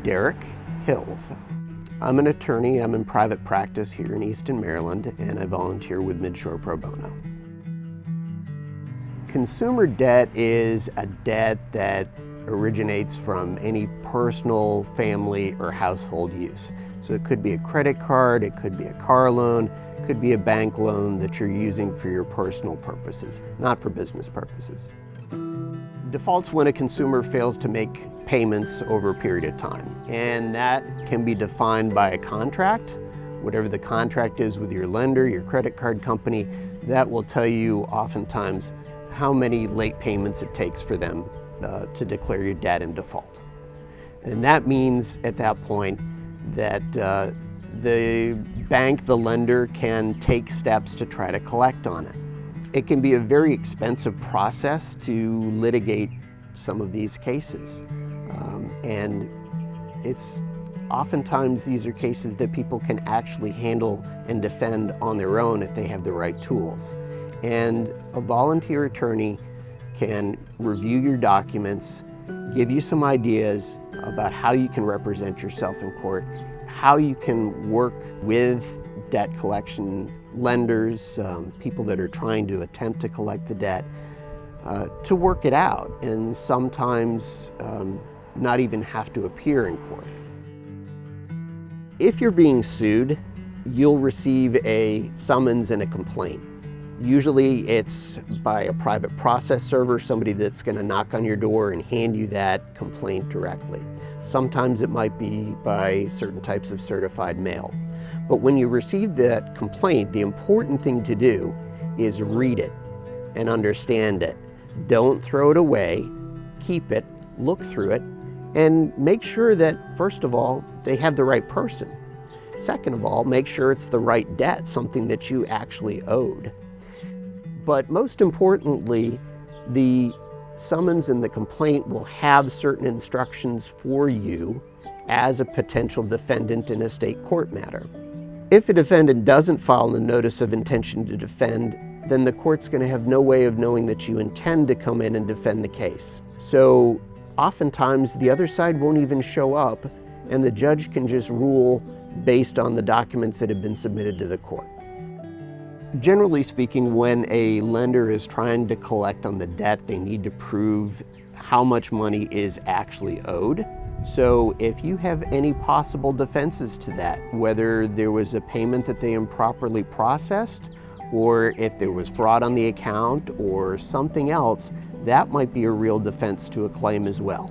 Derek Hills. I'm an attorney. I'm in private practice here in Easton, Maryland, and I volunteer with Mid-Shore Pro Bono. Consumer debt is a debt that originates from any personal, family, or household use. So it could be a credit card, it could be a car loan, it could be a bank loan that you're using for your personal purposes, not for business purposes. Default's when a consumer fails to make payments over a period of time, and that can be defined by a contract. Whatever the contract is with your lender, your credit card company, that will tell you oftentimes how many late payments it takes for them to declare your debt in default. And that means at that point that the bank, the lender, can take steps to try to collect on it. It can be a very expensive process to litigate some of these cases. And it's oftentimes these are cases that people can actually handle and defend on their own if they have the right tools. And a volunteer attorney can review your documents, give you some ideas about how you can represent yourself in court, how you can work with debt collection lenders, people that are trying to attempt to collect the debt, to work it out, and sometimes not even have to appear in court. If you're being sued, you'll receive a summons and a complaint. Usually it's by a private process server, somebody that's going to knock on your door and hand you that complaint directly. Sometimes it might be by certain types of certified mail. But when you receive that complaint, the important thing to do is read it and understand it. Don't throw it away, keep it, look through it, and make sure that, first of all, they have the right person. Second of all, make sure it's the right debt, something that you actually owed. But most importantly, the summons and the complaint will have certain instructions for you as a potential defendant in a state court matter. If a defendant doesn't file a notice of intention to defend, then the court's going to have no way of knowing that you intend to come in and defend the case. So oftentimes the other side won't even show up, and the judge can just rule based on the documents that have been submitted to the court. Generally speaking, when a lender is trying to collect on the debt, they need to prove how much money is actually owed. So if you have any possible defenses to that, whether there was a payment that they improperly processed, or if there was fraud on the account or something else, that might be a real defense to a claim as well.